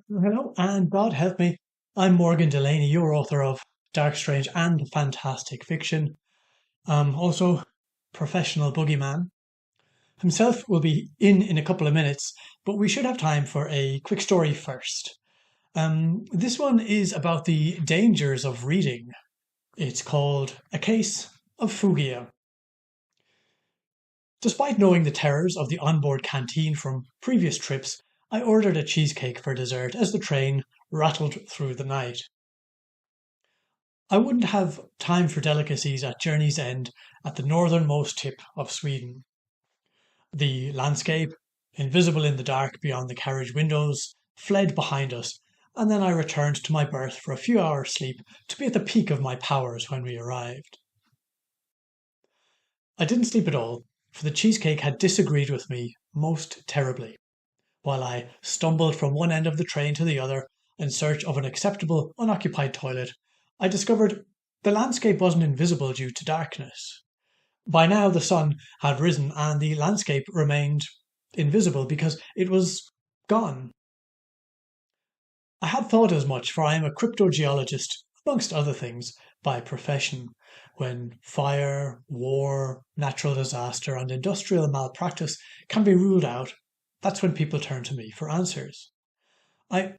Hello, and God help me. I'm Morgan Delaney, your author of Dark, Strange, and Fantastic Fiction. Also, professional boogeyman. Himself will be in a couple of minutes, but we should have time for a quick story first. This one is about the dangers of reading. It's called A Case of Fugia. Despite knowing the terrors of the onboard canteen from previous trips, I ordered a cheesecake for dessert as the train rattled through the night. I wouldn't have time for delicacies at journey's end at the northernmost tip of Sweden. The landscape, invisible in the dark beyond the carriage windows, fled behind us, and then I returned to my berth for a few hours' sleep to be at the peak of my powers when we arrived. I didn't sleep at all, for the cheesecake had disagreed with me most terribly. While I stumbled from one end of the train to the other in search of an acceptable unoccupied toilet, I discovered the landscape wasn't invisible due to darkness. By now the sun had risen and the landscape remained invisible because it was gone. I had thought as much, for I am a cryptogeologist, amongst other things, by profession. When fire, war, natural disaster, and industrial malpractice can be ruled out, that's when people turn to me for answers. I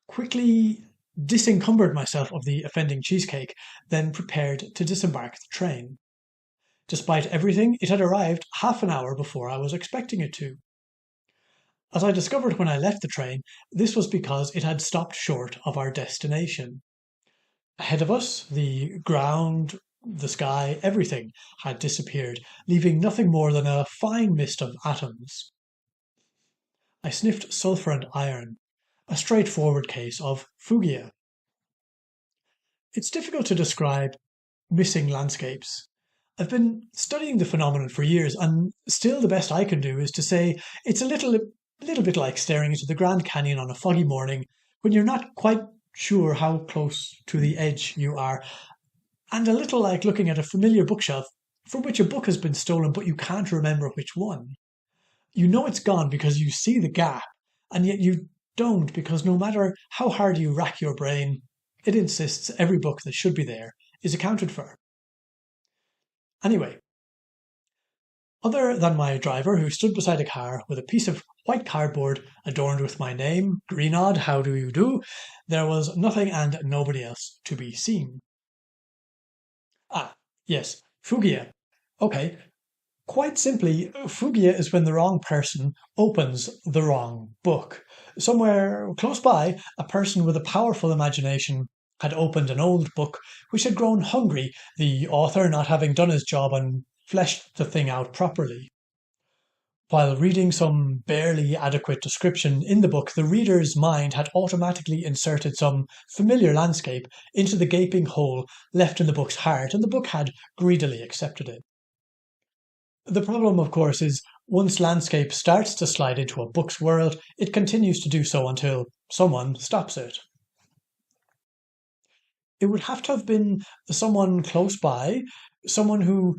quickly disencumbered myself of the offending cheesecake, then prepared to disembark the train. Despite everything, it had arrived half an hour before I was expecting it to. As I discovered when I left the train, this was because it had stopped short of our destination. Ahead of us, the ground, the sky, everything had disappeared, leaving nothing more than a fine mist of atoms. I sniffed sulphur and iron, a straightforward case of Fugia. It's difficult to describe missing landscapes. I've been studying the phenomenon for years, and still the best I can do is to say it's a little bit like staring into the Grand Canyon on a foggy morning when you're not quite sure how close to the edge you are, and a little like looking at a familiar bookshelf from which a book has been stolen but you can't remember which one. You know it's gone because you see the gap, and yet you don't because no matter how hard you rack your brain, it insists every book that should be there is accounted for. Anyway, other than my driver who stood beside a car with a piece of white cardboard adorned with my name, Greenod, how do you do, there was nothing and nobody else to be seen. Ah, yes, Fugia. Okay, quite simply, Fugia is when the wrong person opens the wrong book. Somewhere close by, a person with a powerful imagination had opened an old book which had grown hungry, the author not having done his job and fleshed the thing out properly. While reading some barely adequate description in the book, the reader's mind had automatically inserted some familiar landscape into the gaping hole left in the book's heart, and the book had greedily accepted it. The problem, of course, is once landscape starts to slide into a book's world, it continues to do so until someone stops it. It would have to have been someone close by, someone who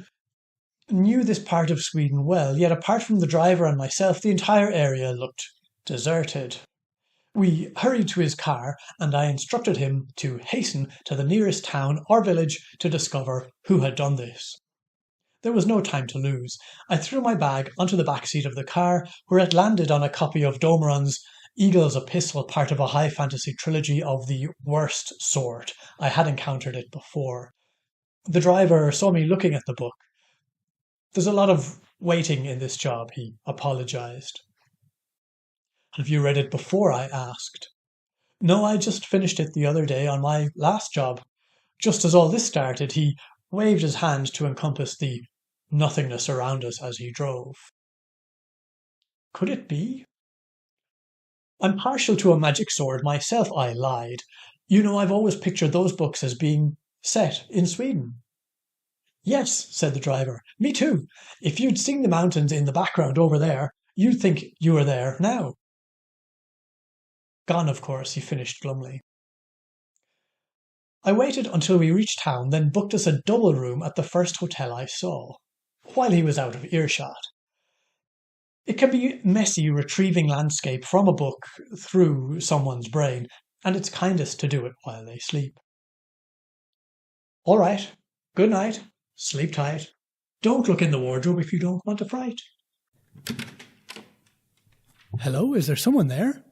knew this part of Sweden well, yet apart from the driver and myself, the entire area looked deserted. We hurried to his car, and I instructed him to hasten to the nearest town or village to discover who had done this. There was no time to lose. I threw my bag onto the back seat of the car, where it landed on a copy of Domeron's Eagle's Epistle, part of a high fantasy trilogy of the worst sort. I had encountered it before. The driver saw me looking at the book. There's a lot of waiting in this job, he apologized. Have you read it before? I asked. No, I just finished it the other day on my last job. Just as all this started, he waved his hand to encompass the nothingness around us as he drove. Could it be? I'm partial to a magic sword myself, I lied. You know, I've always pictured those books as being set in Sweden. Yes, said the driver. Me too. If you'd seen the mountains in the background over there, you'd think you were there now. Gone, of course, he finished glumly. I waited until we reached town, then booked us a double room at the first hotel I saw, while he was out of earshot. It can be messy retrieving landscape from a book through someone's brain, and it's kindest to do it while they sleep. All right, good night, sleep tight. Don't look in the wardrobe if you don't want a fright. Hello, is there someone there?